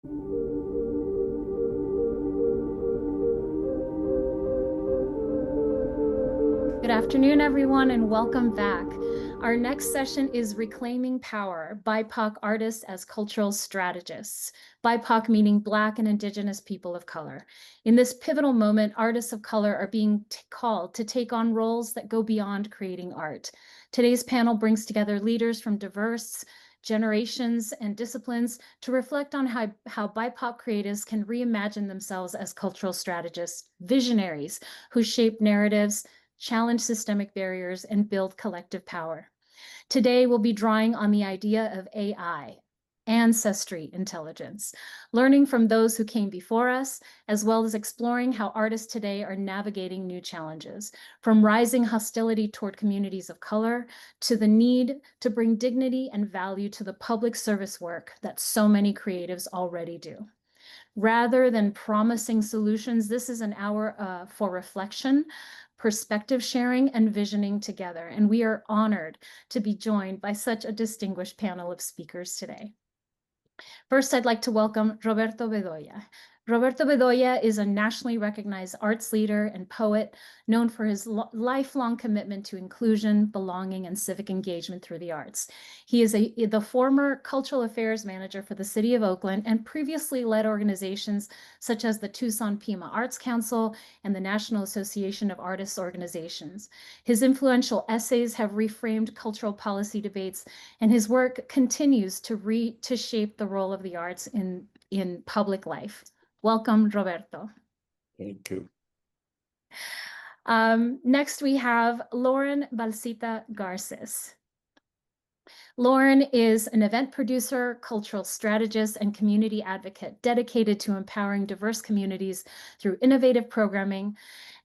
Good afternoon, everyone, and welcome back. Our next session is Reclaiming Power, BIPOC Artists as Cultural Strategists. BIPOC meaning Black and Indigenous people of color. In this pivotal moment, artists of color are being called to take on roles that go beyond creating art. Today's panel brings together leaders from diverse generations and disciplines to reflect on how BIPOC creatives can reimagine themselves as cultural strategists, visionaries who shape narratives, challenge systemic barriers, and build collective power. Today, we'll be drawing on the idea of AI, Ancestry Intelligence, learning from those who came before us, as well as exploring how artists today are navigating new challenges, from rising hostility toward communities of color to the need to bring dignity and value to the public service work that so many creatives already do. Rather than promising solutions, this is an hour for reflection, perspective sharing, and visioning together. And we are honored to be joined by such a distinguished panel of speakers today. First, I'd like to welcome Roberto Bedoya. Roberto Bedoya is a nationally recognized arts leader and poet known for his lifelong commitment to inclusion, belonging, and civic engagement through the arts. He is the former cultural affairs manager for the City of Oakland and previously led organizations such as the Tucson Pima Arts Council and the National Association of Artists Organizations. His influential essays have reframed cultural policy debates, and his work continues to shape the role of the arts in public life. Welcome, Roberto. Thank you. Next, we have Lauren Balcita Garces. Lauren is an event producer, cultural strategist, and community advocate dedicated to empowering diverse communities through innovative programming.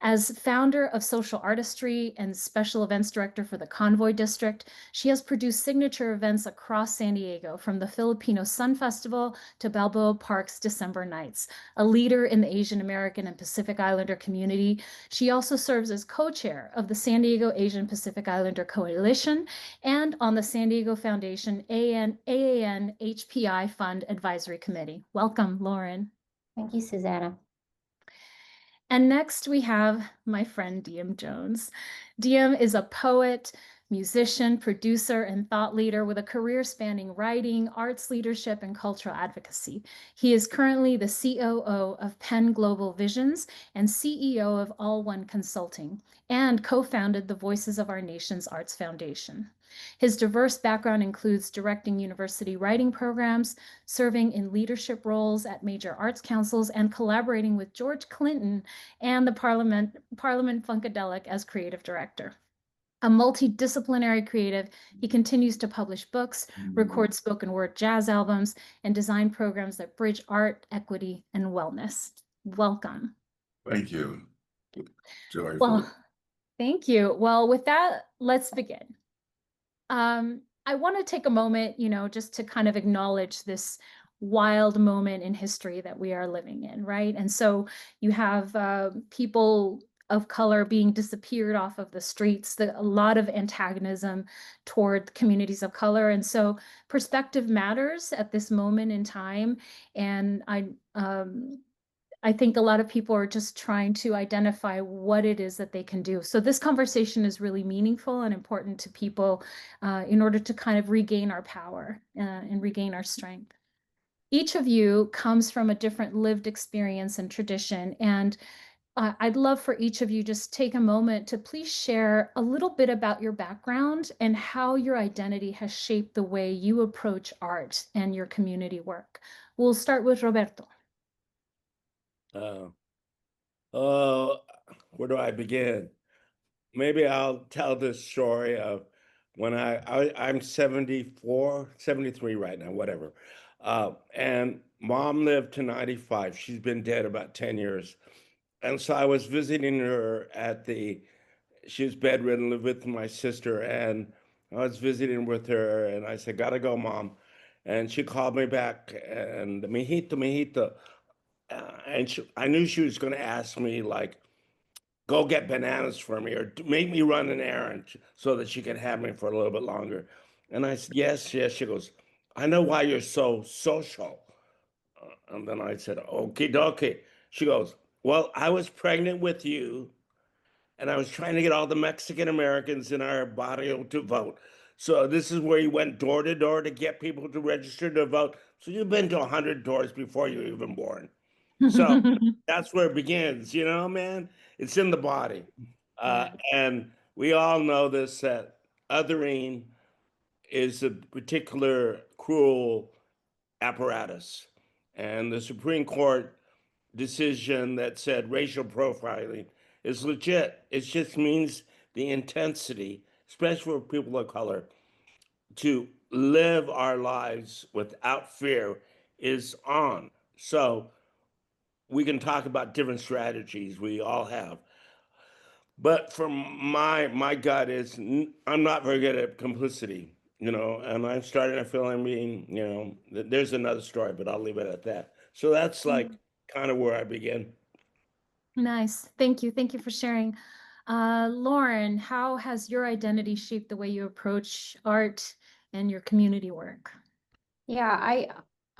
As founder of Social Artistry and special events director for the Convoy District, she has produced signature events across San Diego, from the Filipino Sun Festival to Balboa Park's December Nights. A leader in the Asian American and Pacific Islander community, she also serves as co-chair of the San Diego Asian Pacific Islander Coalition and on the San Diego Foundation AAN HPI Fund Advisory Committee. Welcome, Lauren. Thank you, Susanna. And next we have my friend Diem Jones. Diem is a poet, musician, producer, and thought leader with a career spanning writing, arts leadership, and cultural advocacy. He is currently the COO of Penn Global Visions and CEO of All One Consulting, and co-founded the Voices of Our Nation's Arts Foundation. His diverse background includes directing university writing programs, serving in leadership roles at major arts councils, and collaborating with George Clinton and the Parliament Funkadelic as creative director. A multi-disciplinary creative, he continues to publish books, record spoken word jazz albums, and design programs that bridge art, equity, and wellness. Welcome. Thank you. Joyful. Well, thank you. Well, with that, let's begin. I want to take a moment, just to kind of acknowledge this wild moment in history that we are living in, right? And so you have people of color being disappeared off of the streets, a lot of antagonism toward communities of color. And so perspective matters at this moment in time. And I think a lot of people are just trying to identify what it is that they can do. So this conversation is really meaningful and important to people in order to kind of regain our power and regain our strength. Each of you comes from a different lived experience and tradition. And I'd love for each of you just take a moment to please share a little bit about your background and how your identity has shaped the way you approach art and your community work. We'll start with Roberto. Where do I begin? Maybe I'll tell this story of when I'm 74, 73 right now, whatever. And mom lived to 95. She's been dead about 10 years. And so I was visiting her she was bedridden, lived with my sister, and I was visiting with her, and I said, gotta go, Mom. And she called me back, and mijito. And I knew she was going to ask me, like, go get bananas for me or make me run an errand so that she could have me for a little bit longer. And I said, yes. She goes, I know why you're so social. And then I said, "Okie dokie." She goes, "Well, I was pregnant with you, and I was trying to get all the Mexican Americans in our barrio to vote. So this is where you went door to door to get people to register to vote. So you've been to 100 doors before you were even born. So that's where it begins, man. It's in the body. Yeah. And we all know this, that othering is a particular cruel apparatus. And the Supreme Court decision that said racial profiling is legit. It just means the intensity, especially for people of color, to live our lives without fear is on. So we can talk about different strategies we all have. But for my gut is I'm not very good at complicity, and I'm starting to feel I'm being, there's another story, but I'll leave it at that. So that's like Mm. kind of where I begin. Nice. Thank you. Thank you for sharing. Lauren, how has your identity shaped the way you approach art and your community work? Yeah,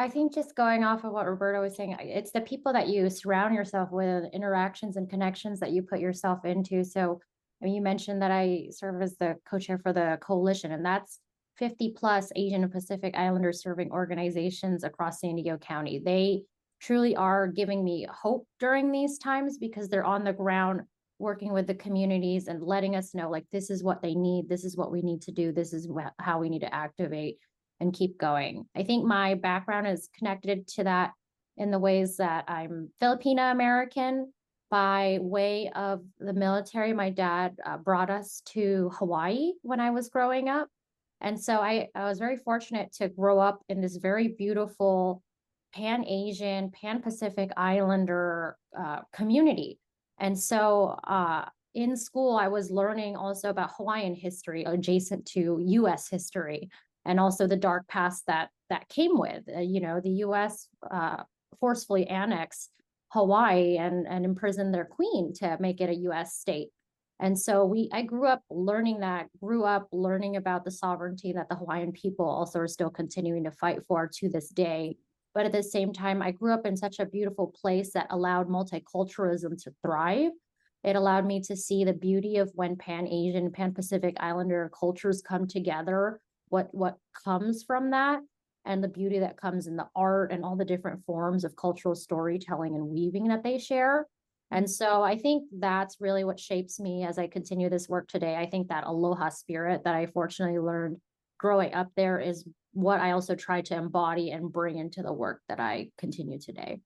I think just going off of what Roberto was saying, it's the people that you surround yourself with, interactions and connections that you put yourself into. So, I mean, you mentioned that I serve as the co-chair for the coalition, and that's 50 plus Asian and Pacific Islanders serving organizations across San Diego County. They truly are giving me hope during these times because they're on the ground working with the communities and letting us know, like, this is what they need, this is what we need to do, this is how we need to activate and keep going. I think my background is connected to that in the ways that I'm Filipino American by way of the military. My dad brought us to Hawaii when I was growing up. And so I was very fortunate to grow up in this very beautiful Pan Asian, Pan Pacific Islander community. And so in school, I was learning also about Hawaiian history adjacent to US history and also the dark past that came with, the U.S. Forcefully annexed Hawaii and imprisoned their queen to make it a U.S. state. And so I grew up learning that, grew up learning about the sovereignty that the Hawaiian people also are still continuing to fight for to this day. But at the same time, I grew up in such a beautiful place that allowed multiculturalism to thrive. It allowed me to see the beauty of when Pan-Asian, Pan-Pacific Islander cultures come together, what comes from that, and the beauty that comes in the art and all the different forms of cultural storytelling and weaving that they share. And so I think that's really what shapes me as I continue this work today. I think that aloha spirit that I fortunately learned growing up there is what I also try to embody and bring into the work that I continue today.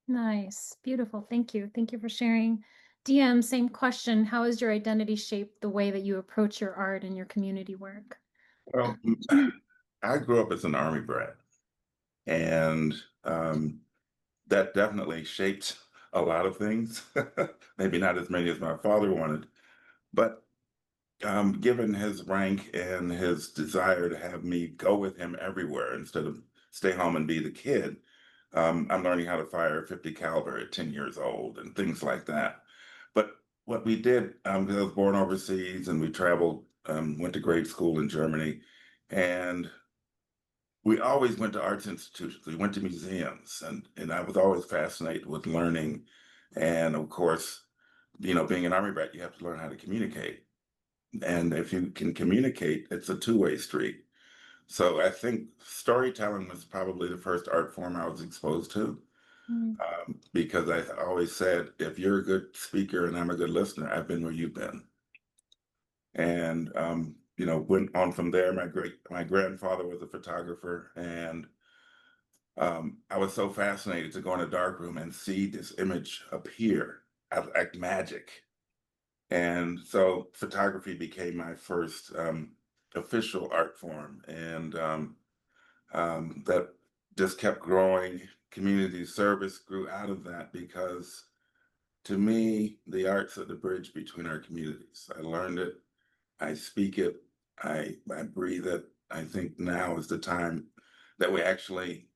Nice. Beautiful. Thank you. Thank you for sharing. DM, same question. How has your identity shaped the way that you approach your art and your community work? Well, I grew up as an Army brat, and that definitely shaped a lot of things. Maybe not as many as my father wanted, but given his rank and his desire to have me go with him everywhere instead of stay home and be the kid, I'm learning how to fire a 50 caliber at 10 years old and things like that. But what we did, because I was born overseas and we traveled, went to grade school in Germany, and we always went to arts institutions. We went to museums, and I was always fascinated with learning. And of course, being an Army brat, you have to learn how to communicate. And if you can communicate, it's a two-way street. So I think storytelling was probably the first art form I was exposed to, Mm. because I always said, if you're a good speaker and I'm a good listener, I've been where you've been. And went on from there. My grandfather was a photographer, and I was so fascinated to go in a dark room and see this image appear like magic. And so photography became my first official art form, and that just kept growing. Community service grew out of that because, to me, the arts are the bridge between our communities. I learned it, I speak it, I breathe it. I think now is the time that we actually,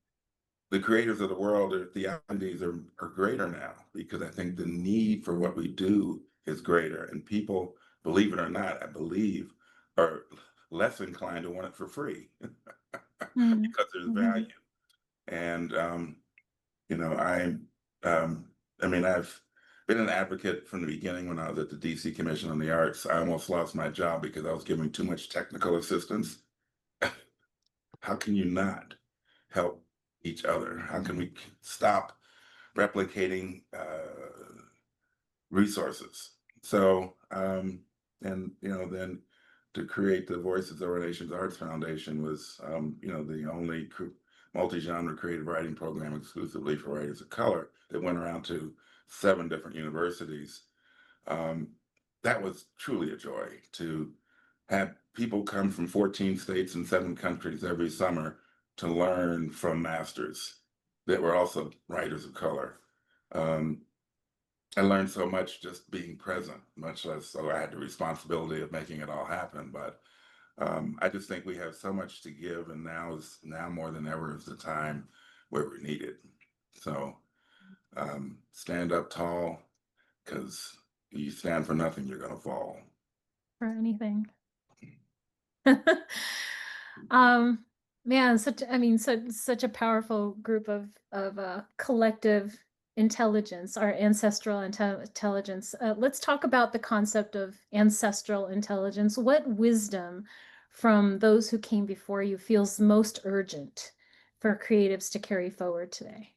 the creators of the world, or the identities are greater now, because I think the need for what we do is greater. And people, believe it or not, I believe, are less inclined to want it for free Mm. because there's Mhm. value. And you know, I mean, I've been an advocate from the beginning. When I was at the DC Commission on the Arts, I almost lost my job because I was giving too much technical assistance. How can you not help each other? How can we stop replicating resources? So, and you know, then to create the Voices of Our Nation's Arts Foundation was, you know, the only multi-genre creative writing program exclusively for writers of color that went around to 7 different universities. Um, that was truly a joy to have people come from 14 states and 7 countries every summer to learn from masters that were also writers of color. I learned so much just being present, much less so I had the responsibility of making it all happen. But I just think we have so much to give, and now more than ever is the time where we need it. So stand up tall, because you stand for nothing, you're gonna fall. For anything. Man, such a powerful group of collective intelligence, our ancestral intelligence. Let's talk about the concept of ancestral intelligence. What wisdom from those who came before you feels most urgent for creatives to carry forward today?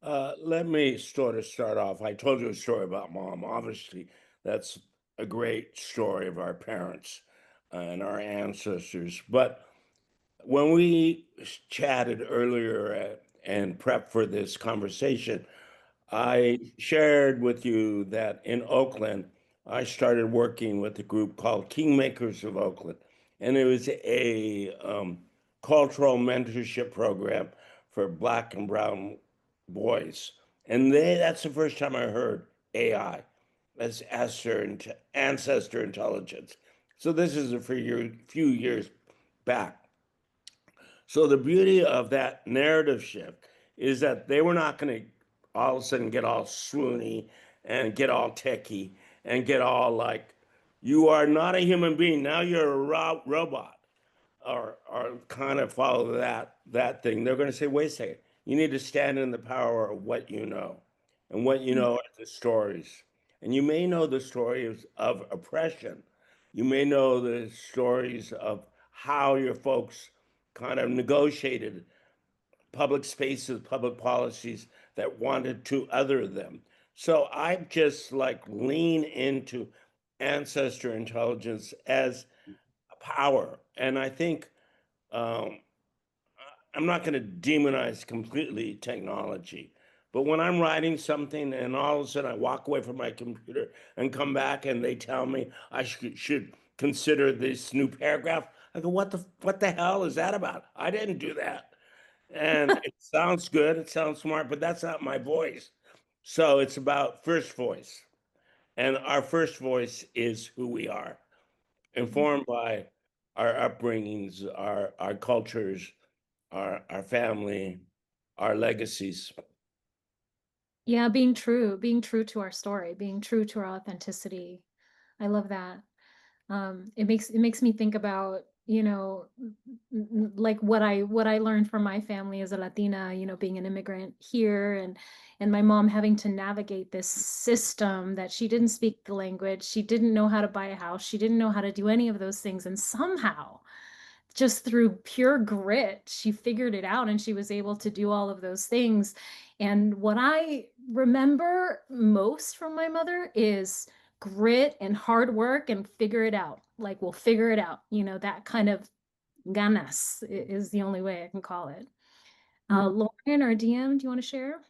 Let me sort of start off. I told you a story about Mom. Obviously, that's a great story of our parents and our ancestors. But when we chatted earlier and prepped for this conversation, I shared with you that in Oakland, I started working with a group called Kingmakers of Oakland, and it was a cultural mentorship program for Black and Brown boys. And that's the first time I heard AI, as ancestor intelligence. So this is a few years back. So the beauty of that narrative shift is that they were not going to all of a sudden get all swoony and get all techie and get all like, you are not a human being. Now you're a robot, or kind of follow that thing. They're going to say, wait a second, you need to stand in the power of what you know. And what you know are the stories. And you may know the stories of oppression. You may know the stories of how your folks kind of negotiated public spaces, public policies that wanted to other them. So I just like lean into ancestor intelligence as a power. And I think um, I'm not going to demonize completely technology. But when I'm writing something and all of a sudden I walk away from my computer and come back and they tell me I should consider this new paragraph, I go, what the hell is that about? I didn't do that. And it sounds good, it sounds smart, but that's not my voice. So it's about first voice. And our first voice is who we are, informed by our upbringings, our cultures, our family, our legacies. Yeah, being true to our story, being true to our authenticity. I love that. It makes me think about, like what I learned from my family as a Latina, being an immigrant here, and my mom having to navigate this system that she didn't speak the language, she didn't know how to buy a house, she didn't know how to do any of those things, and somehow, just through pure grit, she figured it out and she was able to do all of those things. And what I remember most from my mother is grit and hard work and figure it out. Like, we'll figure it out. That kind of ganas is the only way I can call it. Lauren or Diem, do you want to share?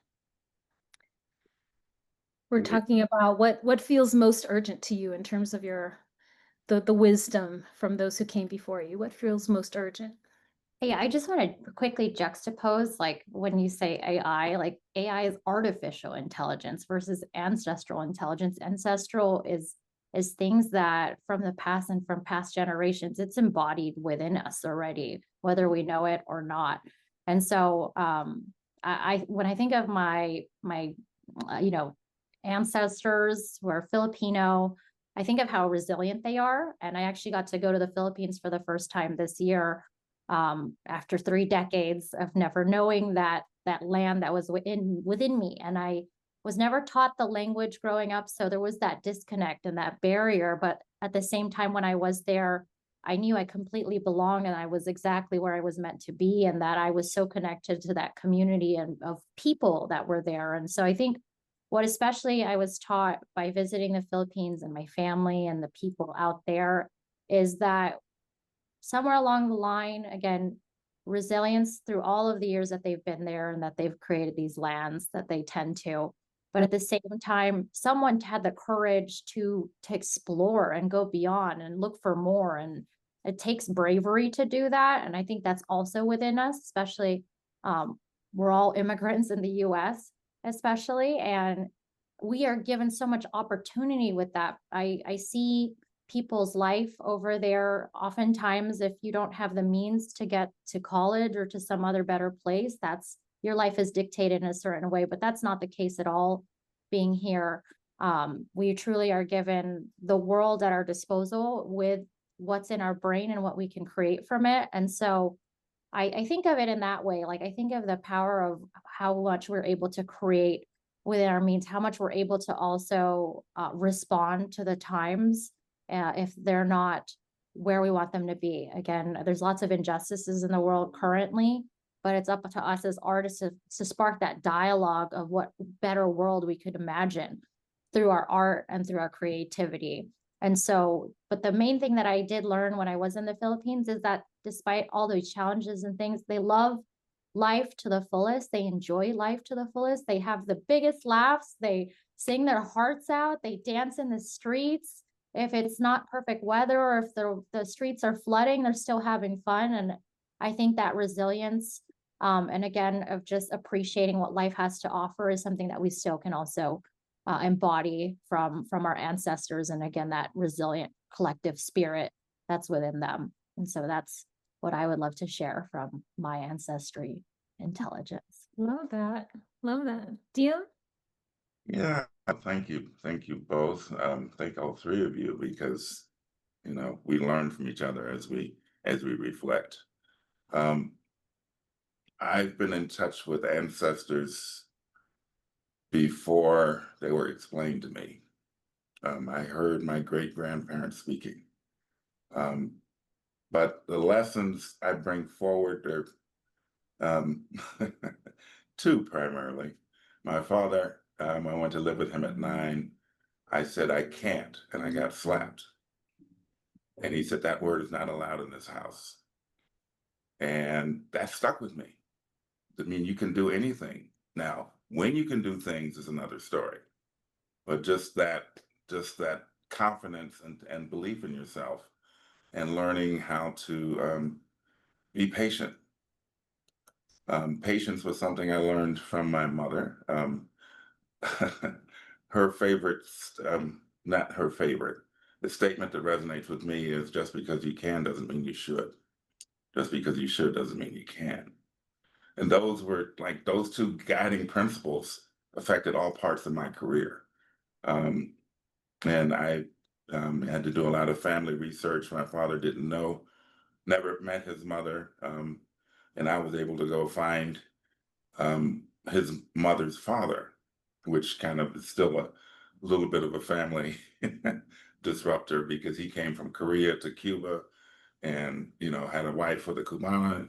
We're talking about what feels most urgent to you in terms of the wisdom from those who came before you. What feels most urgent? Yeah, I just want to quickly juxtapose, like when you say AI, like AI is artificial intelligence versus ancestral intelligence. Ancestral is things that from the past and from past generations, it's embodied within us already, whether we know it or not. And so I when I think of my ancestors who are Filipino, I think of how resilient they are. And I actually got to go to the Philippines for the first time this year, after 3 decades of never knowing that that land that was within me. And I was never taught the language growing up. So there was that disconnect and that barrier. But at the same time, when I was there, I knew I completely belonged and I was exactly where I was meant to be, and that I was so connected to that community and of people that were there. And so I think what especially I was taught by visiting the Philippines and my family and the people out there is that somewhere along the line, again, resilience through all of the years that they've been there and that they've created these lands that they tend to. But at the same time, someone had the courage to explore and go beyond and look for more. And it takes bravery to do that. And I think that's also within us, especially we're all immigrants in the US, especially. And we are given so much opportunity with that. I see people's life over there. Oftentimes, if you don't have the means to get to college or to some other better place, that's your life is dictated in a certain way, but that's not the case at all being here. We truly are given the world at our disposal with what's in our brain and what we can create from it. And so I think of it in that way. Like, I think of the power of how much we're able to create within our means, how much we're able to also respond to the times if they're not where we want them to be. Again, there's lots of injustices in the world currently, but it's up to us as artists to spark that dialogue of what better world we could imagine through our art and through our creativity. And so, but the main thing that I did learn when I was in the Philippines is that despite all those challenges and things, they love life to the fullest. They enjoy life to the fullest. They have the biggest laughs. They sing their hearts out. They dance in the streets. If it's not perfect weather or if the streets are flooding, they're still having fun. And I think that resilience, and again, of just appreciating what life has to offer is something that we still can also embody from our ancestors. And again, that resilient collective spirit that's within them. And so that's what I would love to share from my Ancestry Intelligence. Love that. Love that. Diem? Yeah, thank you. Thank you both. Thank all three of you, because, you know, we learn from each other as we reflect. I've been in touch with ancestors before they were explained to me. I heard my great-grandparents speaking. But the lessons I bring forward are two primarily. My father, I went to live with him at 9. I said, I can't, and I got slapped. And he said, that word is not allowed in this house. And that stuck with me. I mean, you can do anything. Now, when you can do things is another story. But just that confidence and belief in yourself and learning how to be patient. Patience was something I learned from my mother. Her favorite, not her favorite, the statement that resonates with me is, just because you can doesn't mean you should. Just because you should doesn't mean you can. And those were like, those two guiding principles affected all parts of my career. And I had to do a lot of family research. My father didn't know, never met his mother. And I was able to go find his mother's father, which kind of is still a little bit of a family disruptor, because he came from Korea to Cuba and, you know, had a wife with a Cubana.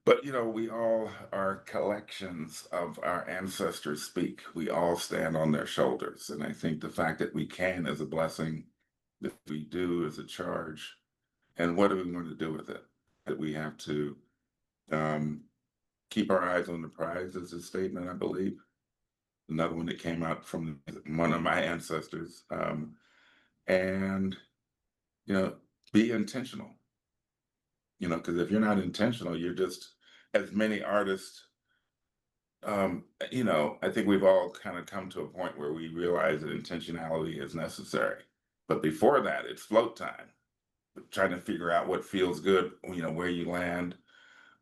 But, you know, we all are collections of our ancestors speak. We all stand on their shoulders. And I think the fact that we can is a blessing, that we do is a charge. And what are we going to do with it? That we have to keep our eyes on the prize is a statement, I believe. Another one that came out from one of my ancestors. And, you know, be intentional. You know, because if you're not intentional, you're just, as many artists, you know, I think we've all kind of come to a point where we realize that intentionality is necessary. But before that, it's float time, trying to figure out what feels good, you know, where you land.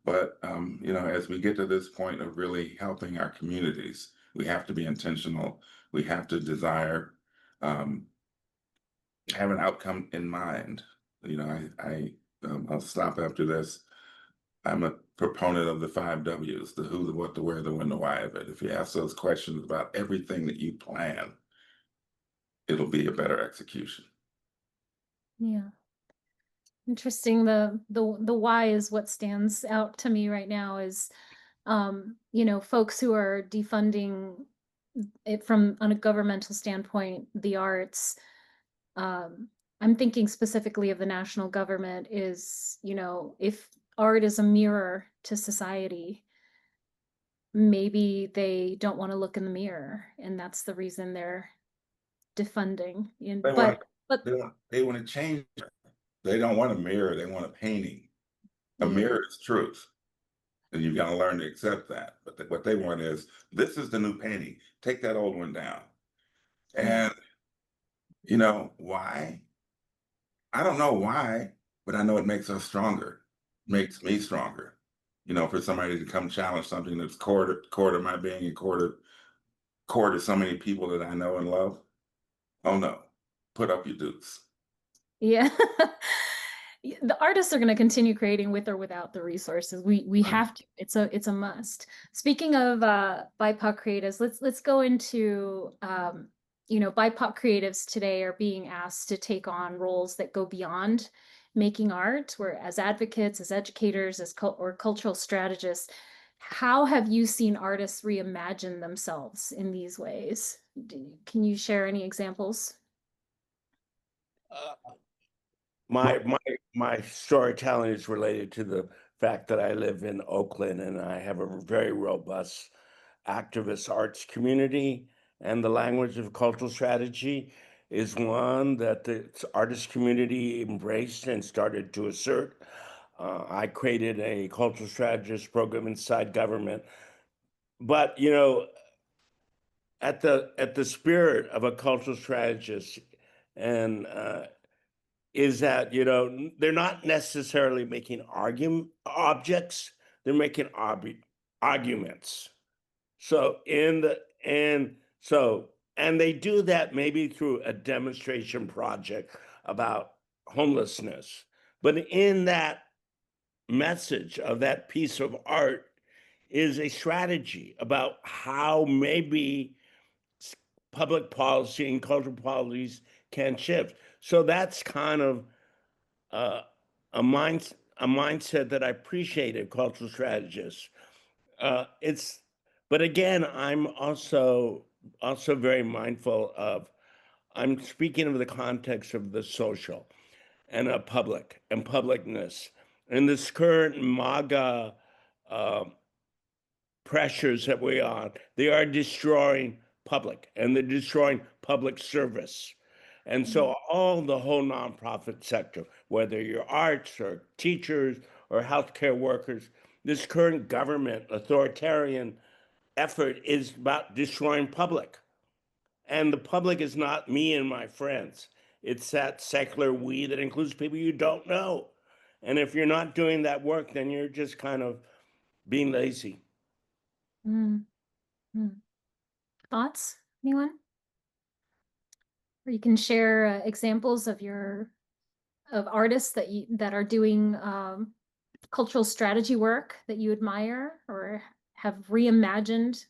But, you know, as we get to this point of really helping our communities, we have to be intentional. We have to desire, have an outcome in mind. You know, I'll stop after this. I'm a proponent of the 5 Ws, the who, the what, the where, the when, the why of it. If you ask those questions about everything that you plan, it'll be a better execution. Yeah. Interesting. The why is what stands out to me right now is, you know, folks who are defunding it from on a governmental standpoint, the arts. I'm thinking specifically of the national government is, you know, if art is a mirror to society, maybe they don't want to look in the mirror, and that's the reason they're defunding. They want But they want to change. They don't want a mirror, they want a painting. A yeah, mirror is truth. And you've got to learn to accept that. But what they want is, this is the new painting. Take that old one down. And you know why? I don't know why, but I know it makes us stronger. Makes me stronger. You know, for somebody to come challenge something that's core to my being and core to so many people that I know and love. Oh no, put up your dukes. yeah. The artists are going to continue creating with or without the resources. We Right. have to. It's a must. Speaking of BIPOC creatives, let's go into you know, BIPOC creatives today are being asked to take on roles that go beyond making art. Where as advocates, as educators, or cultural strategists, how have you seen artists reimagine themselves in these ways? Can you share any examples? Uh, my storytelling is related to the fact that I live in Oakland and I have a very robust activist arts community, and the language of cultural strategy is one that the artist community embraced and started to assert. I created a cultural strategist program inside government, but you know, at the spirit of a cultural strategist, and is that, you know, they're not necessarily making objects, they're making arguments. So in the and so and they do that maybe through a demonstration project about homelessness. But in that message of that piece of art is a strategy about how maybe public policy and cultural policies can shift. So that's kind of uh, a mindset that I appreciated cultural strategists. It's but again, I'm also very mindful of, I'm speaking of the context of the social and a public and publicness. And this current MAGA uh, pressures that we're on, they are destroying public and they're destroying public service. And so all the whole nonprofit sector, whether you're arts or teachers or healthcare workers, this current government authoritarian effort is about destroying public. And the public is not me and my friends. It's that secular we that includes people you don't know. And if you're not doing that work, then you're just kind of being lazy. Mm. Mm. Thoughts, anyone? Or you can share examples of artists that are doing cultural strategy work that you admire or have reimagined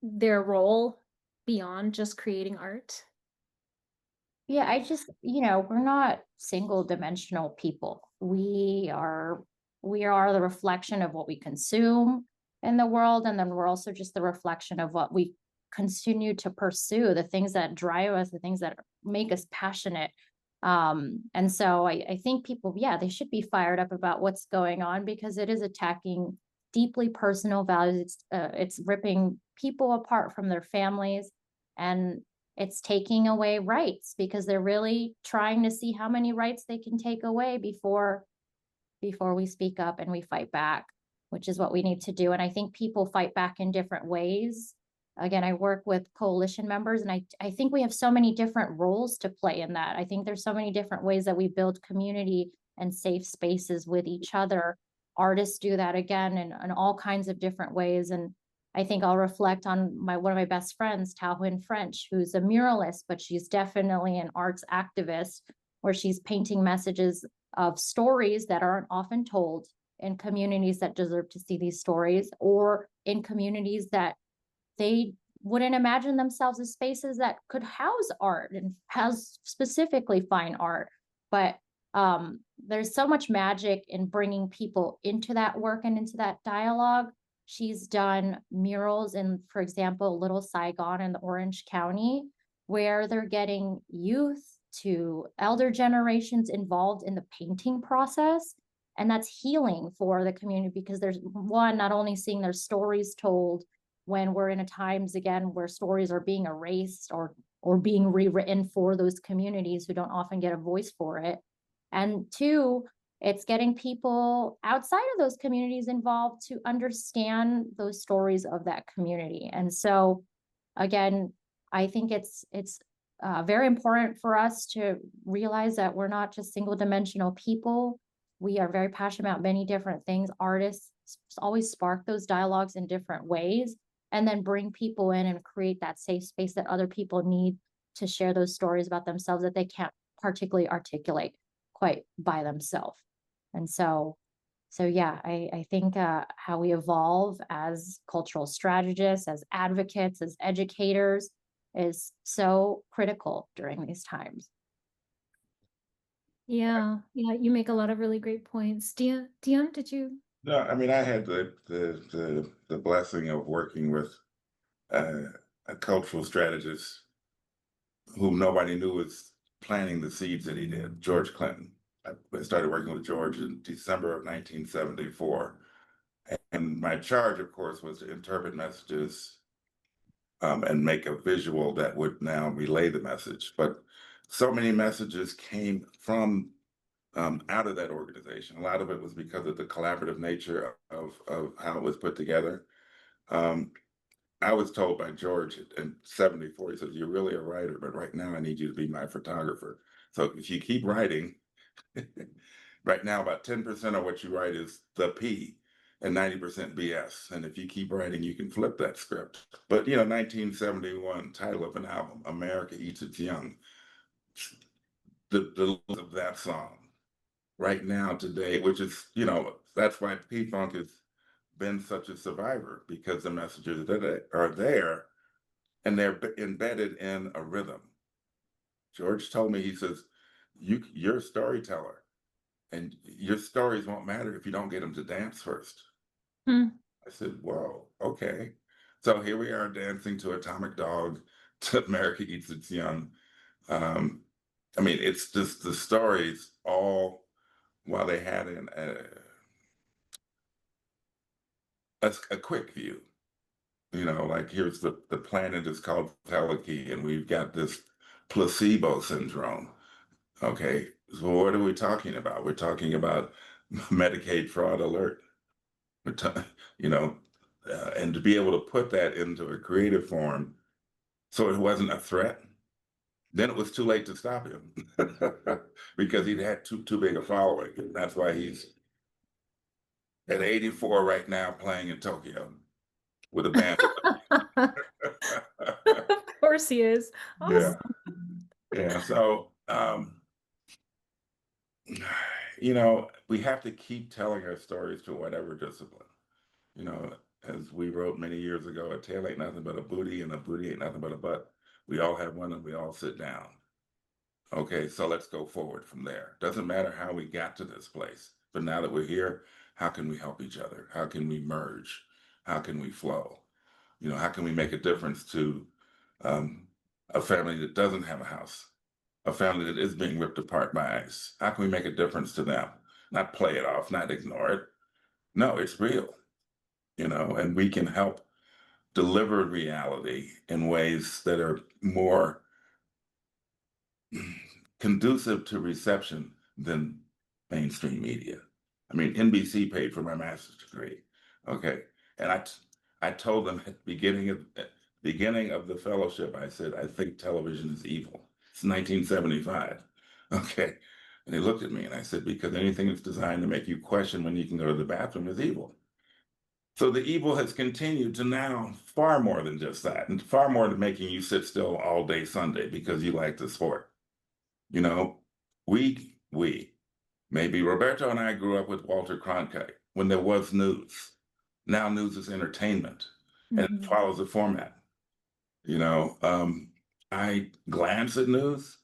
their role beyond just creating art. Yeah, I just, you know, we're not single dimensional people. We are the reflection of what we consume in the world, and then we're also just the reflection of what we continue to pursue, the things that drive us, the things that make us passionate. And so I think people, yeah, they should be fired up about what's going on because it is attacking deeply personal values. It's ripping people apart from their families, and it's taking away rights because they're really trying to see how many rights they can take away before we speak up and we fight back, which is what we need to do. And I think people fight back in different ways. Again, I work with coalition members, and I think we have so many different roles to play in that. I think there's so many different ways that we build community and safe spaces with each other. Artists do that again in all kinds of different ways. And I think I'll reflect on one of my best friends, Tao Huynh French, who's a muralist, but she's definitely an arts activist, where she's painting messages of stories that aren't often told in communities that deserve to see these stories, or in communities that they wouldn't imagine themselves as spaces that could house art and house specifically fine art. But there's so much magic in bringing people into that work and into that dialogue. She's done murals in, for example, Little Saigon in the Orange County, where they're getting youth to elder generations involved in the painting process. And that's healing for the community, because there's one, not only seeing their stories told when we're in a times again where stories are being erased or being rewritten for those communities who don't often get a voice for it. And two, it's getting people outside of those communities involved to understand those stories of that community. And so, again, I think it's very important for us to realize that we're not just single dimensional people. We are very passionate about many different things. Artists always spark those dialogues in different ways, and then bring people in and create that safe space that other people need to share those stories about themselves that they can't particularly articulate quite by themselves. And so yeah, I think how we evolve as cultural strategists, as advocates, as educators is so critical during these times. Yeah, you make a lot of really great points. Diem, did you? No, I mean, I had the blessing of working with a cultural strategist whom nobody knew was planting the seeds that he did, George Clinton. I started working with George in December of 1974. And my charge, of course, was to interpret messages and make a visual that would now relay the message. But so many messages came from out of that organization. A lot of it was because of the collaborative nature of how it was put together. I was told by George in 74, he says, "You're really a writer, but right now I need you to be my photographer. So if you keep writing," right now about 10% of what you write is the P and 90% BS. And if you keep writing, you can flip that script. But 1971, title of an album, America Eats Its Young. The of that song right now today, which is, that's why P-Funk has been such a survivor, because the messages that are there and they're embedded in a rhythm. George told me, he says, you're a storyteller and your stories won't matter if you don't get them to dance first. Hmm. I said, whoa, okay. So here we are dancing to Atomic Dog, to America Eats Its Young. I mean, it's just the stories all, while they had a quick view, like here's the planet is called Teleki, and we've got this placebo syndrome. Okay, so what are we talking about? We're talking about Medicaid fraud alert. And to be able to put that into a creative form, so it wasn't a threat. Then it was too late to stop him because he'd had too big a following. And that's why he's at 84 right now, playing in Tokyo with a band. Of course he is. Awesome. Yeah. So, we have to keep telling our stories to whatever discipline. As we wrote many years ago, a tail ain't nothing but a booty, and a booty ain't nothing but a butt. We all have one, and we all sit down. Okay, so let's go forward from there. Doesn't matter how we got to this place, but now that we're here, how can we help each other? How can we merge? How can we flow? How can we make a difference to a family that doesn't have a house, a family that is being ripped apart by ICE? How can we make a difference to them? Not play it off, not ignore it. No, it's real, and we can help deliver reality in ways that are more conducive to reception than mainstream media. I mean, NBC paid for my master's degree. Okay. And I told them at the beginning of the fellowship, I said, I think television is evil. It's 1975. Okay. And they looked at me and I said, because anything that's designed to make you question when you can go to the bathroom is evil. So the evil has continued to now far more than just that, and far more than making you sit still all day Sunday because you like the sport. We Maybe Roberto and I grew up with Walter Cronkite when there was news. Now news is entertainment, and it follows a format. You know, I glance at news,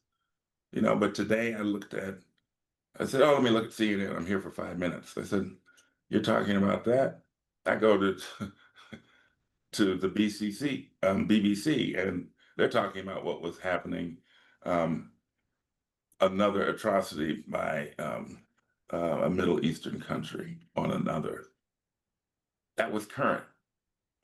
you know, but today I said, oh, let me look at CNN. I'm here for 5 minutes. I said, you're talking about that? I go to the BBC, and they're talking about what was happening, another atrocity by a Middle Eastern country on another. That was current.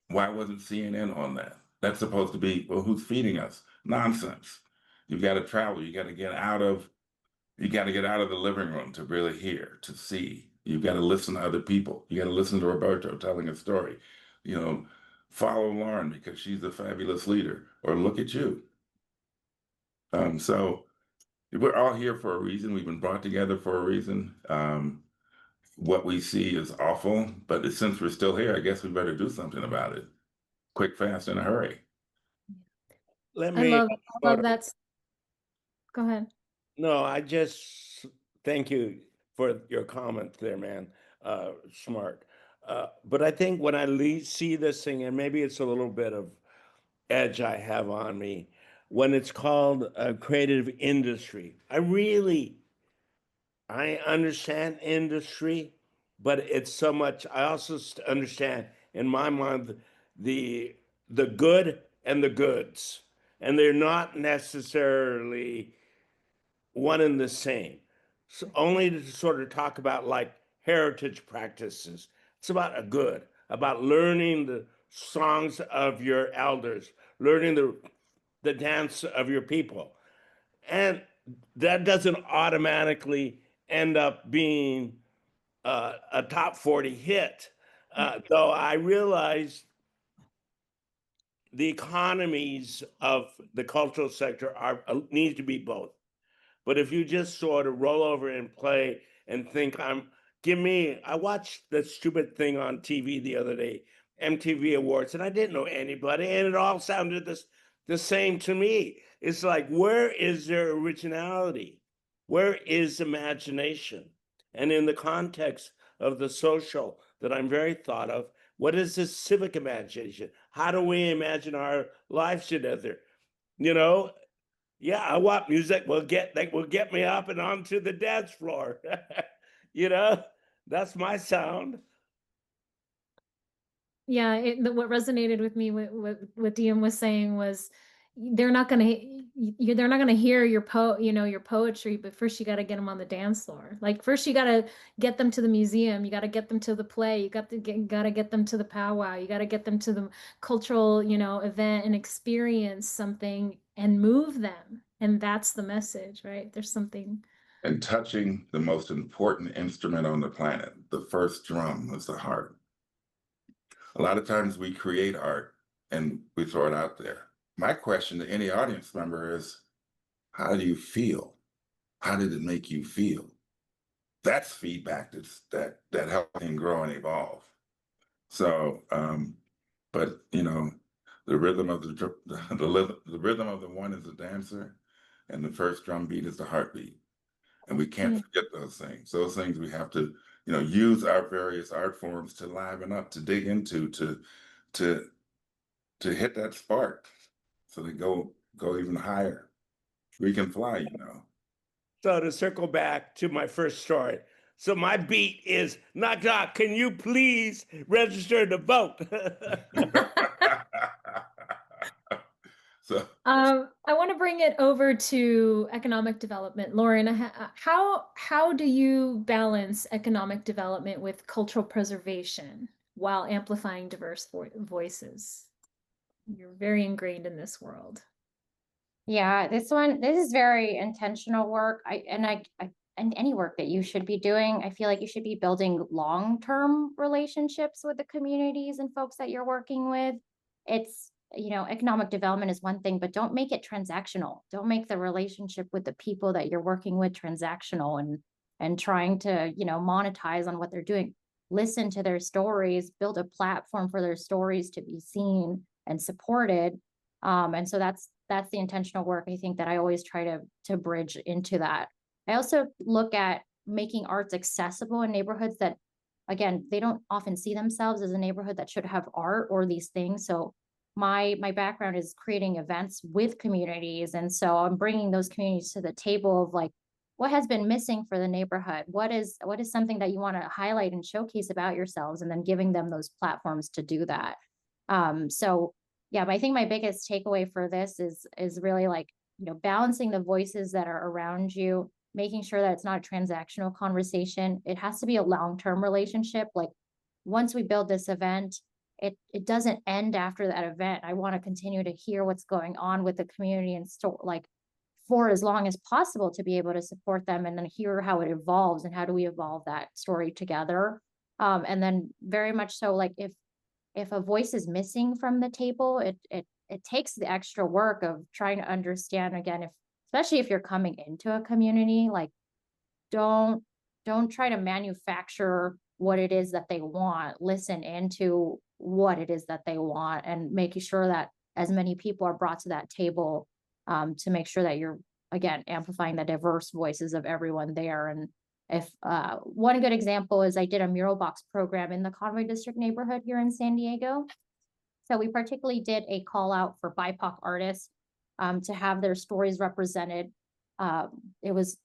Why wasn't CNN on that? That's supposed to be, well, who's feeding us? Nonsense. You've got to travel. You got to get out of the living room to really hear, to see. You've got to listen to other people. You got to listen to Roberto telling a story. You know, follow Lauren because she's a fabulous leader, or look at you. So we're all here for a reason. We've been brought together for a reason. What we see is awful, but since we're still here, I guess we better do something about it. Quick, fast, in a hurry. Let I me love that. Go ahead. No, I just thank you for your comment there, man. Smart. But I think when I see this thing, and maybe it's a little bit of edge I have on me, when it's called a creative industry, I understand industry, but it's so much. I also understand in my mind the good and the goods, and they're not necessarily one and the same. So only to sort of talk about like heritage practices. It's about a good, about learning the songs of your elders, learning the dance of your people. And that doesn't automatically end up being a top 40 hit. Though I realize the economies of the cultural sector need to be both. But if you just sort of roll over and play and think I watched that stupid thing on TV the other day, MTV Awards, and I didn't know anybody, and it all sounded the same to me. It's like, where is there originality? Where is imagination? And in the context of the social that I'm very thought of, what is this civic imagination? How do we imagine our lives together? You know, yeah, I want music that will get me up and onto the dance floor. You know, that's my sound. Yeah, what resonated with me what Diem was saying was they're not gonna hear your your poetry, but first you got to get them on the dance floor. Like first you got to get them to the museum, you got to get them to the play, you got to get them to the powwow, you got to get them to the cultural event and experience something and move them. And that's the message, right? There's something. And touching the most important instrument on the planet, the first drum is the heart. A lot of times we create art and we throw it out there. My question to any audience member is, how do you feel? How did it make you feel? That's feedback that helps him grow and evolve. So, but the rhythm of the rhythm of the one is the dancer, and the first drum beat is the heartbeat. And we can't forget those things. Those things we have to, use our various art forms to liven up, to dig into, to hit that spark, so they go even higher. We can fly, So to circle back to my first story. So my beat is knock knock. Can you please register to vote? So I want to bring it over to economic development. Lauren, how do you balance economic development with cultural preservation while amplifying diverse voices? You're very ingrained in this world. Yeah, this is very intentional work. And any work that you should be doing, I feel like you should be building long-term relationships with the communities and folks that you're working with. It's, economic development is one thing, but don't make it transactional. Don't make the relationship with the people that you're working with transactional and trying to, monetize on what they're doing. Listen to their stories, build a platform for their stories to be seen and supported. And so that's the intentional work, I think, that I always try to bridge into that. I also look at making arts accessible in neighborhoods that, again, they don't often see themselves as a neighborhood that should have art or these things. So my background is creating events with communities. And so I'm bringing those communities to the table of like, what has been missing for the neighborhood? What is something that you want to highlight and showcase about yourselves, and then giving them those platforms to do that. So yeah, but I think my biggest takeaway for this is really like, balancing the voices that are around you, making sure that it's not a transactional conversation. It has to be a long-term relationship. Like, once we build this event, it doesn't end after that event. I want to continue to hear what's going on with the community and like for as long as possible to be able to support them, and then hear how it evolves and how do we evolve that story together. And then very much so, like if a voice is missing from the table, it takes the extra work of trying to understand, again, especially if you're coming into a community, like don't try to manufacture what it is that they want. Listen into what it is that they want, and making sure that as many people are brought to that table, to make sure that you're, again, amplifying the diverse voices of everyone there. And if one good example is I did a mural box program in the Conway District neighborhood here in San Diego. So we particularly did a call out for BIPOC artists to have their stories represented. It was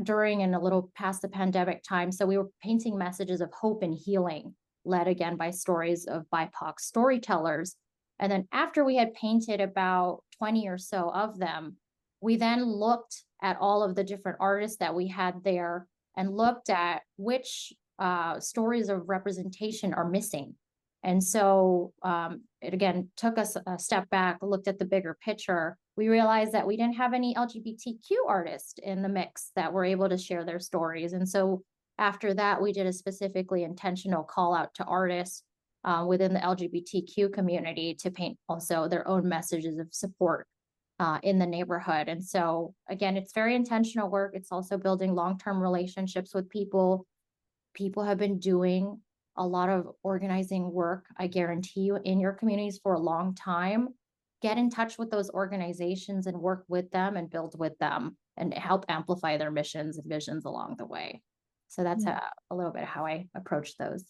during and a little past the pandemic time. So we were painting messages of hope and healing, led again by stories of BIPOC storytellers. And then after we had painted about 20 or so of them, we then looked at all of the different artists that we had there and looked at which stories of representation are missing. And so it again took us a step back, looked at the bigger picture. We realized that we didn't have any LGBTQ artists in the mix that were able to share their stories. And so after that, we did a specifically intentional call out to artists within the LGBTQ community to paint also their own messages of support in the neighborhood. And so again, it's very intentional work. It's also building long-term relationships with people. People have been doing a lot of organizing work, I guarantee you, in your communities for a long time. Get in touch with those organizations and work with them and build with them and help amplify their missions and visions along the way. So that's a little bit how I approach those.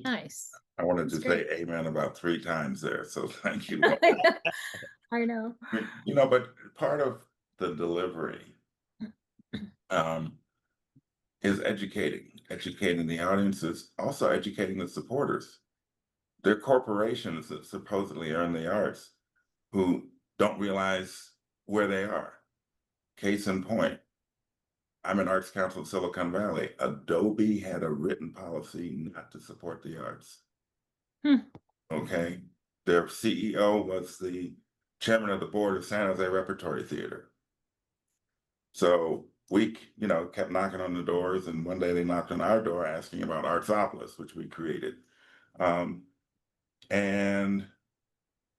Nice. I wanted to That's say great. amen about 3 times there, so thank you. I know. But part of the delivery is educating the audiences, also educating the supporters. They're corporations that supposedly earn the arts who don't realize where they are. Case in point, I'm in Arts Council of Silicon Valley. Adobe had a written policy not to support the arts. Okay. Their CEO was the chairman of the board of San Jose Repertory Theater. So we, kept knocking on the doors, and one day they knocked on our door asking about Artsopolis, which we created. And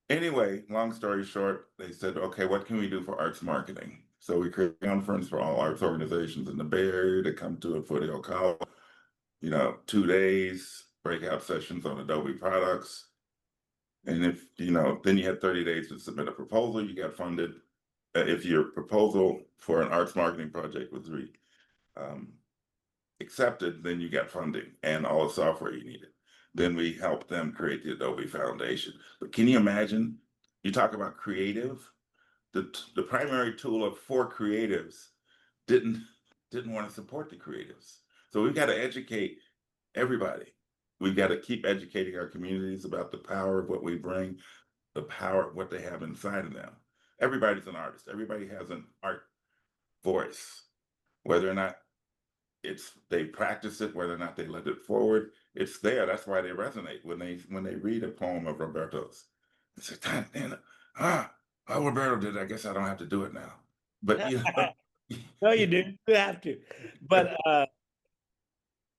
anyway, long story short, they said, okay, what can we do for arts marketing? So we created a conference for all arts organizations in the Bay Area to come to a Foothill College, 2 days, breakout sessions on Adobe products. And if, then you had 30 days to submit a proposal, you got funded. If your proposal for an arts marketing project was accepted, then you got funding and all the software you needed. Then we helped them create the Adobe Foundation. But can you imagine, you talk about creative, the primary tool for creatives didn't want to support the creatives. So we've got to educate everybody. We've got to keep educating our communities about the power of what we bring, the power of what they have inside of them. Everybody's an artist. Everybody has an art voice, whether or not they practice it, whether or not they let it forward, it's there. That's why they resonate when they read a poem of Roberto's. It's like, Roberto did it. I guess I don't have to do it now. But No, you do. You have to. But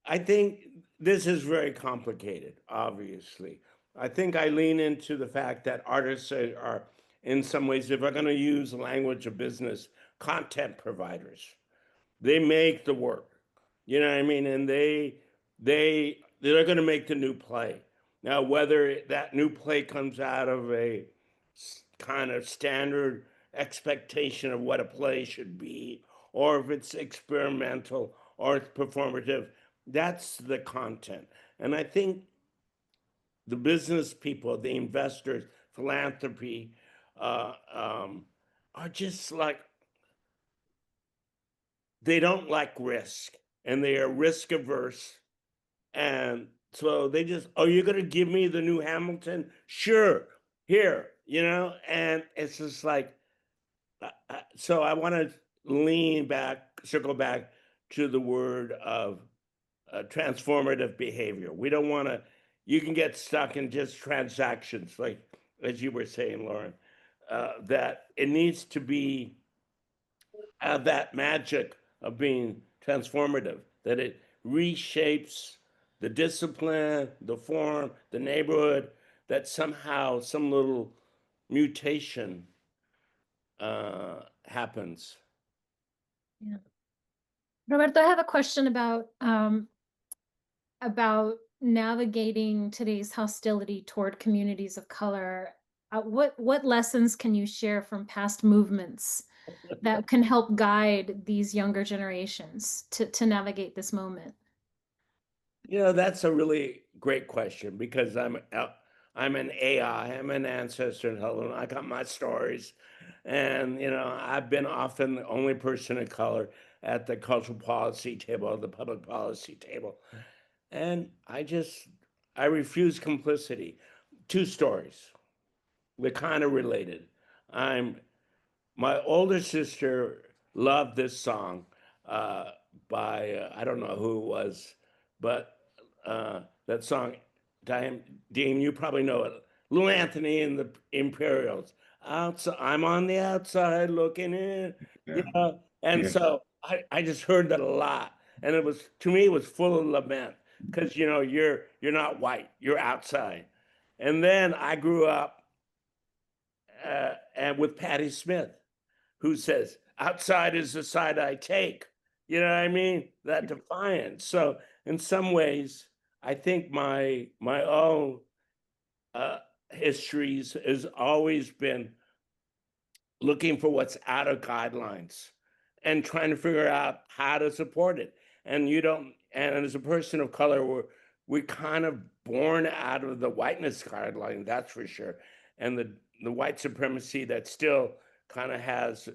I think this is very complicated, obviously. I think I lean into the fact that artists are in some ways, if we're going to use the language of business, content providers. They make the work. You know what I mean? And they're going to make the new play. Now, whether that new play comes out of a kind of standard expectation of what a play should be, or if it's experimental, or it's performative. That's the content. And I think the business people, the investors, philanthropy, are just like, they don't like risk and they are risk averse. And so they just, oh, you're going to give me the new Hamilton? Sure, here, and it's just like, so I want to circle back to the word of transformative behavior. We don't want to, you can get stuck in just transactions, like as you were saying, Lauren, that it needs to be have that magic of being transformative, that it reshapes the discipline, the form, the neighborhood, that somehow some little mutation happens. Yeah. Roberto, I have a question about navigating today's hostility toward communities of color. What lessons can you share from past movements that can help guide these younger generations to navigate this moment? That's a really great question, because I'm an AI, I'm an Ancestry Intelligence. I got my stories, and I've been often the only person of color at the cultural policy table, the public policy table, and I refuse complicity. Two stories, they're kind of related. My older sister loved this song by I don't know who it was, but that song, Diem, you probably know it. Lou Anthony and the Imperials. Outside, I'm on the outside looking in, Yeah. and Yeah. so I just heard that a lot, and it was, to me, it was full of lament, because you're not white, you're outside, and then I grew up and with Patti Smith, who says, outside is the side I take. You know what I mean? That defiance. So in some ways, I think my own histories has always been looking for what's out of guidelines and trying to figure out how to support it. And as a person of color, we're kind of born out of the whiteness guideline, that's for sure. And the white supremacy that still kind of has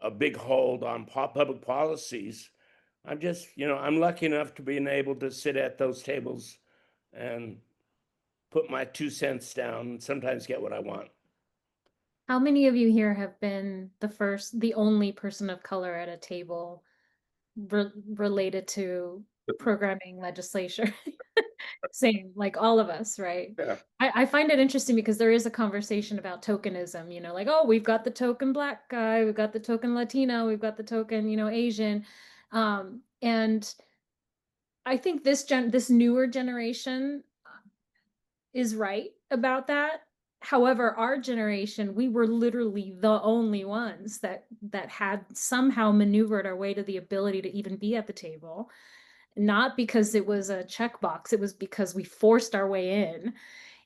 a big hold on public policies. I'm lucky enough to be able to sit at those tables and put my 2 cents down and sometimes get what I want. How many of you here have been the only person of color at a table related to programming legislature? Same, like all of us, right? Yeah. I find it interesting because there is a conversation about tokenism, like, oh, we've got the token Black guy, we've got the token Latino, we've got the token, Asian. And I think this newer generation is right about that. However, our generation, we were literally the only ones that had somehow maneuvered our way to the ability to even be at the table. Not because it was a checkbox, it was because we forced our way in.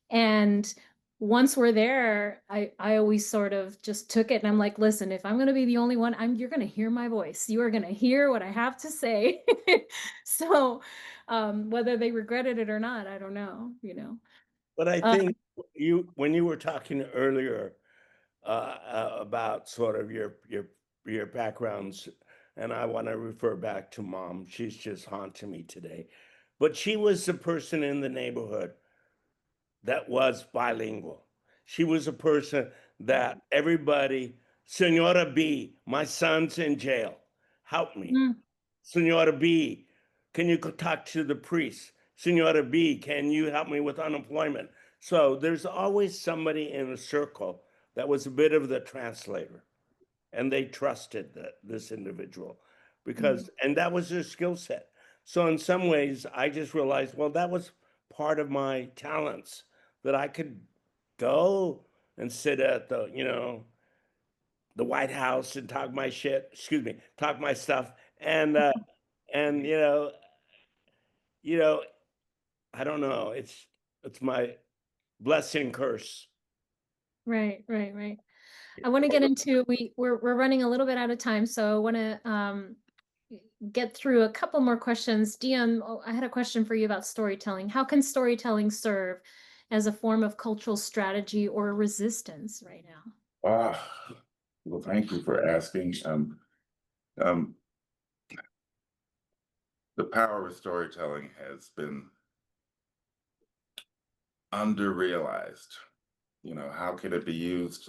And once we're there, I always sort of just took it, and I'm like, listen, if I'm going to be the only one, you're going to hear my voice. You are going to hear what I have to say. So whether they regretted it or not, I don't know, But I think when you were talking earlier about sort of your backgrounds, and I want to refer back to Mom. She's just haunting me today. But she was the person in the neighborhood that was bilingual. She was a person that everybody, Senora B, my son's in jail. Help me. Senora B, can you talk to the priest? Senora B, can you help me with unemployment? So there's always somebody in a circle that was a bit of the translator, and they trusted this individual and that was their skill set. So in some ways, I just realized, well, that was part of my talents, that I could go and sit at the White House and talk my talk my stuff, and and I don't know, it's my blessing curse. Right. I want to get into we're running a little bit out of time, so I want to get through a couple more questions. Diem, I had a question for you about storytelling. How can storytelling serve as a form of cultural strategy or resistance right now? Well, thank you for asking. Um, the power of storytelling has been under-realized. How can it be used?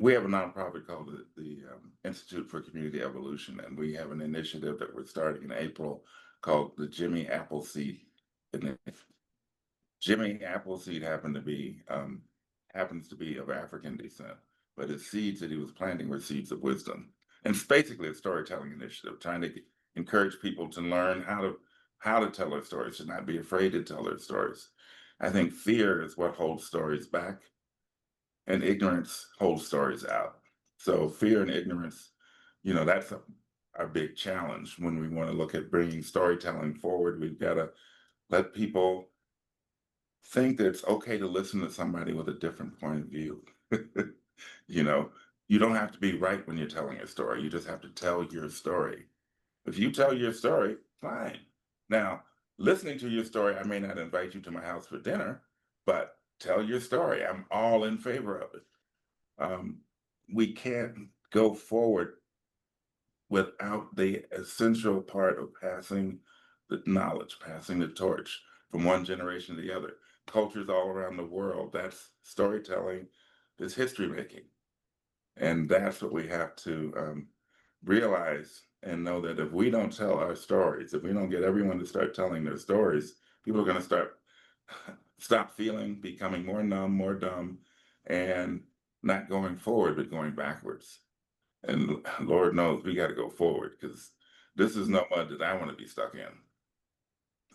We have a nonprofit called the Institute for Community Evolution, and we have an initiative that we're starting in April called the Jimmy Appleseed Initiative. Jimmy Appleseed happens to be of African descent, but his seeds that he was planting were seeds of wisdom. And it's basically a storytelling initiative, trying to encourage people to learn how to tell their stories, to not be afraid to tell their stories. I think fear is what holds stories back, and ignorance holds stories out. So fear and ignorance, that's our big challenge when we want to look at bringing storytelling forward. We've got to let people think that it's okay to listen to somebody with a different point of view. you know, you don't have to be right when you're telling a story. You just have to tell your story. If you tell your story, fine. Now, listening to your story, I may not invite you to my house for dinner, but tell your story. I'm all in favor of it. We can't go forward without the essential part of passing the knowledge, passing the torch from one generation to the other. Cultures all around the world, that's storytelling, is history making. And that's what we have to realize and know, that if we don't tell our stories, if we don't get everyone to start telling their stories, people are going to stop feeling, becoming more numb, more dumb, and not going forward, but going backwards. And Lord knows we got to go forward, because this is no mud that I want to be stuck in.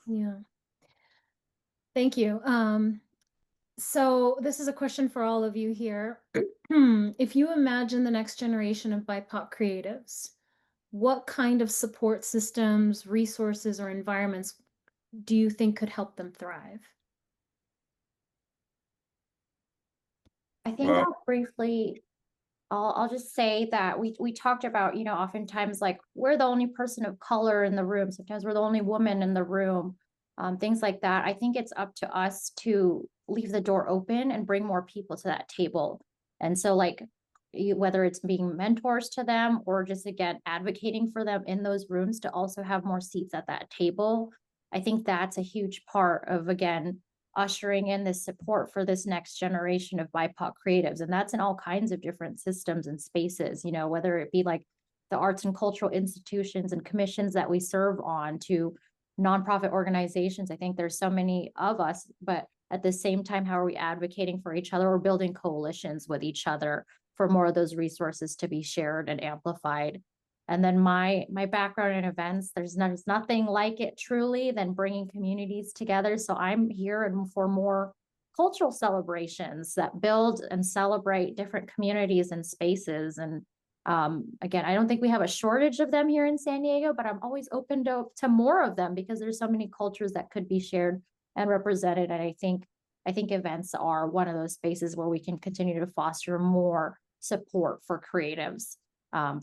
Yeah. Thank you. So this is a question for all of you here. If you imagine the next generation of BIPOC creatives, what kind of support systems, resources, or environments do you think could help them thrive? I think Well, I'll just say that we talked about, oftentimes like we're the only person of color in the room. Sometimes we're the only woman in the room, things like that. I think it's up to us to leave the door open and bring more people to that table. And so like whether it's being mentors to them or just again advocating for them in those rooms to also have more seats at that table. I think that's a huge part of, again, ushering in this support for this next generation of BIPOC creatives. And that's in all kinds of different systems and spaces, whether it be like the arts and cultural institutions and commissions that we serve on, to nonprofit organizations. I think there's so many of us, but at the same time, how are we advocating for each other or building coalitions with each other for more of those resources to be shared and amplified? And then my background in events, there's nothing like it truly than bringing communities together. So I'm here and for more cultural celebrations that build and celebrate different communities and spaces. And again, I don't think we have a shortage of them here in San Diego, but I'm always open to more of them, because there's so many cultures that could be shared and represented. And I think events are one of those spaces where we can continue to foster more support for creatives,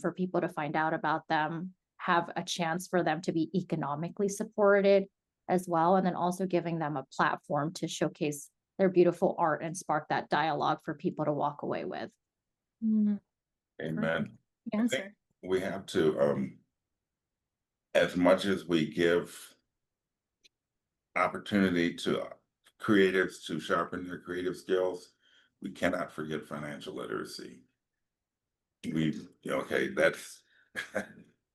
for people to find out about them, have a chance for them to be economically supported as well, and then also giving them a platform to showcase their beautiful art and spark that dialogue for people to walk away with. Mm, amen. answer. We have to, as much as we give opportunity to creatives to sharpen their creative skills, we cannot forget financial literacy. That's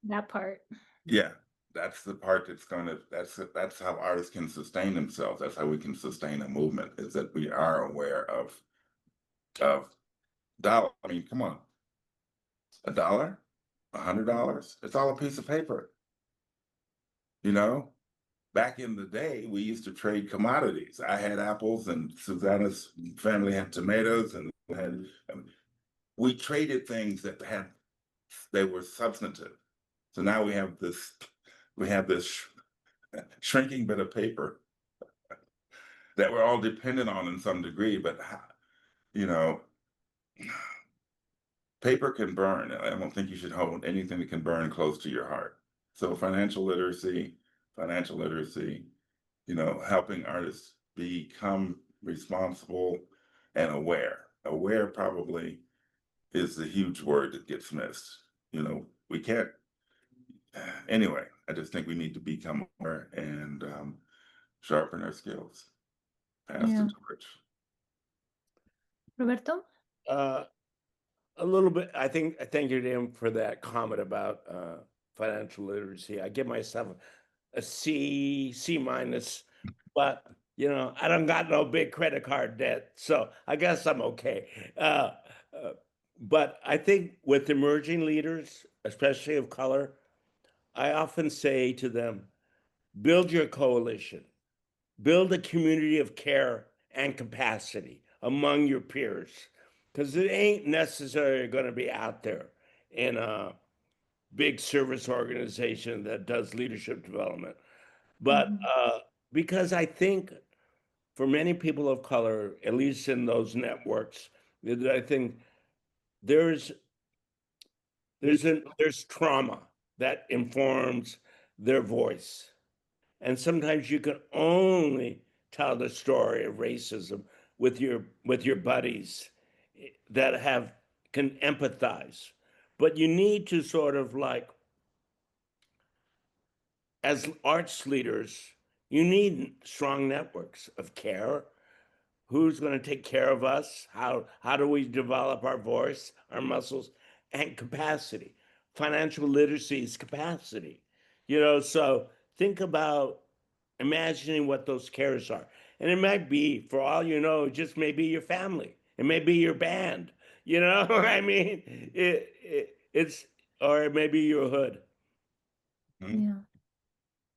That part. yeah, that's the part that's how artists can sustain themselves. That's how we can sustain a movement, is that we are aware of dollar. I mean, come on, $1, $100, it's all a piece of paper. Back in the day, we used to trade commodities. I had apples and Susanna's family had tomatoes, and we traded things they were substantive. So now we have this shrinking bit of paper that we're all dependent on in some degree. But paper can burn. I don't think you should hold anything that can burn close to your heart. So financial literacy, helping artists become responsible and aware. Aware probably is the huge word that gets missed. We can't, anyway, I just think we need to become aware and sharpen our skills, pass Yeah. the torch. Roberto? A little bit. I thank you, Diem, for that comment about financial literacy. I give myself a C minus, but I don't got no big credit card debt, so I guess I'm okay. But I think with emerging leaders, especially of color, I often say to them, build your coalition, build a community of care and capacity among your peers, because it ain't necessarily going to be out there in a big service organization that does leadership development. But because I think for many people of color, at least in those networks, I think there's there's trauma that informs their voice. And sometimes you can only tell the story of racism with your buddies that can empathize. But you need to sort of like, as arts leaders, you need strong networks of care. Who's going to take care of us? How do we develop our voice, our muscles, and capacity? Financial literacy is capacity. So think about imagining what those cares are. And it might be, for all you know, it just may be your family. It may be your band. I mean, it's, or it may be your hood. Yeah.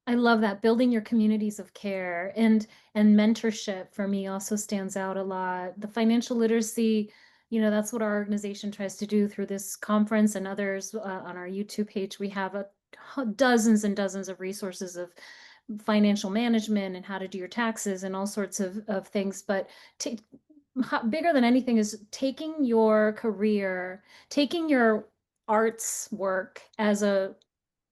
I love that, building your communities of care, and mentorship for me also stands out a lot. The financial literacy, that's what our organization tries to do through this conference and others. On our YouTube page, we have dozens and dozens of resources of financial management and how to do your taxes and all sorts of things. But bigger than anything is taking your career, taking your arts work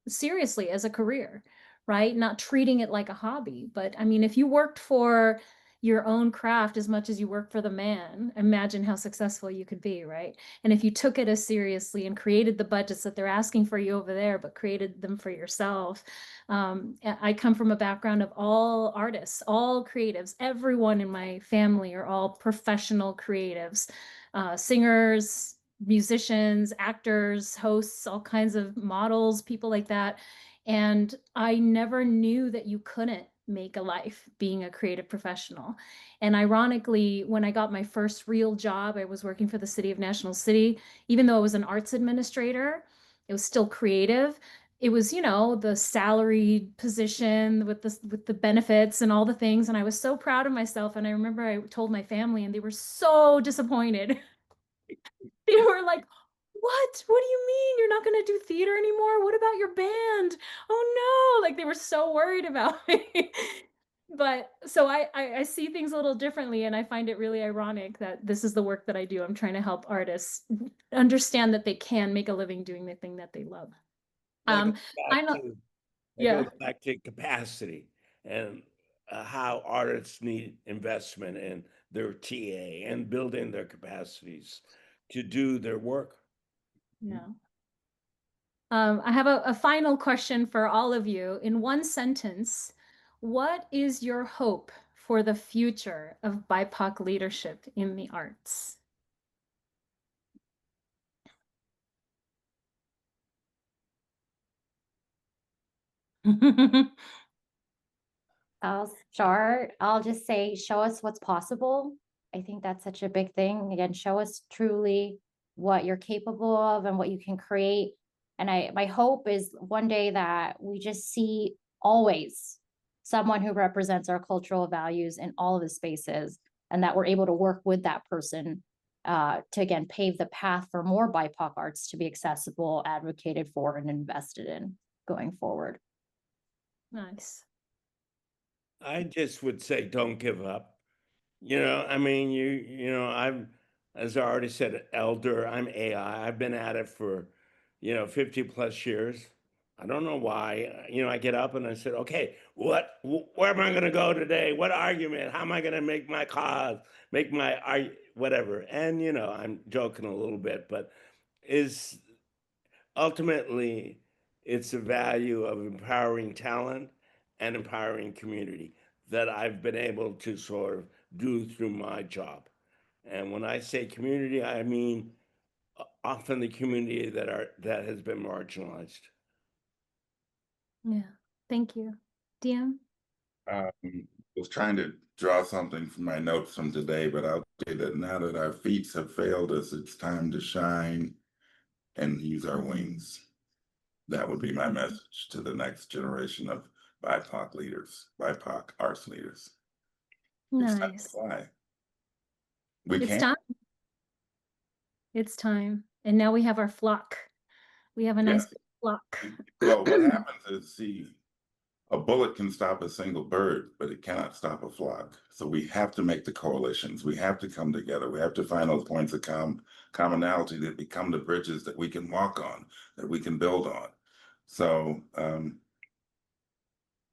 seriously as a career, right? Not treating it like a hobby. But I mean, if you worked for your own craft as much as you work for the man, imagine how successful you could be, right? And if you took it as seriously and created the budgets that they're asking for you over there, but created them for yourself. I come from a background of all artists, all creatives. Everyone in my family are all professional creatives, singers, musicians, actors, hosts, all kinds of models, people like that. And I never knew that you couldn't make a life being a creative professional. And ironically, when I got my first real job, I was working for the City of National City. Even though I was an arts administrator, it was still creative. It was, the salaried position with the benefits and all the things. And I was so proud of myself. And I remember I told my family, and they were so disappointed. They were like, what do you mean you're not going to do theater anymore? What about your band? Oh no, like they were so worried about me. But so I see things a little differently, and I find it really ironic that this is the work that I do. I'm trying to help artists understand that they can make a living doing the thing that they love. That I know. goes back to capacity and how artists need investment in their TA and building their capacities to do their work. Yeah. I have a final question for all of you. In one sentence, what is your hope for the future of BIPOC leadership in the arts? I'll start. I'll just say, show us what's possible. I think that's such a big thing. Again, show us truly what you're capable of and what you can create. And my hope is one day that we just see always someone who represents our cultural values in all of the spaces, and that we're able to work with that person to, again, pave the path for more BIPOC arts to be accessible, advocated for, and invested in going forward. Nice. I just would say, don't give up. I mean, as I already said, elder. I'm AI. I've been at it for, 50 plus years. I don't know why. I get up and I said, okay, where am I going to go today? What argument? How am I going to make my cause, make my whatever? And I'm joking a little bit, but is ultimately it's the value of empowering talent and empowering community that I've been able to sort of do through my job. And when I say community, I mean often the community that has been marginalized. Yeah, thank you. Diem? I was trying to draw something from my notes from today, but I'll say that now that our feet have failed us, it's time to shine and use our wings. That would be my message to the next generation of BIPOC leaders, BIPOC arts leaders. It's time to Nice. fly. We It's can't. time. It's time. And now we have our flock. We have a nice Yes. flock. Well, what happens is, see, a bullet can stop a single bird, but it cannot stop a flock. So we have to make the coalitions. We have to come together. We have to find those points of commonality that become the bridges that we can walk on, that we can build on. So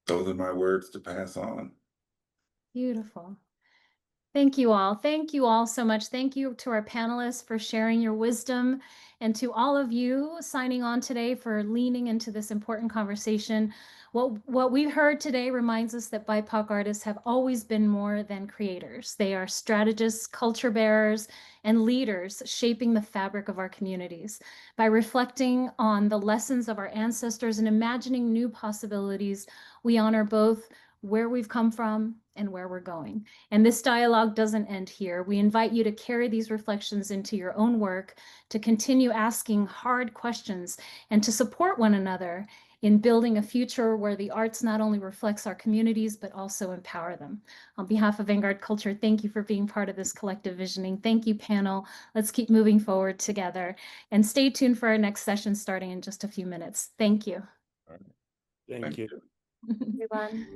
those are my words to pass on. Beautiful. Thank you all. Thank you all so much. Thank you to our panelists for sharing your wisdom, and to all of you signing on today for leaning into this important conversation. What we've heard today reminds us that BIPOC artists have always been more than creators. They are strategists, culture bearers, and leaders shaping the fabric of our communities. By reflecting on the lessons of our ancestors and imagining new possibilities, we honor both where we've come from and where we're going. And this dialogue doesn't end here. We invite you to carry these reflections into your own work, to continue asking hard questions, and to support one another in building a future where the arts not only reflects our communities, but also empower them. On behalf of Vanguard Culture, thank you for being part of this collective visioning. Thank you, panel. Let's keep moving forward together. And stay tuned for our next session starting in just a few minutes. Thank you. Thank you. Everyone.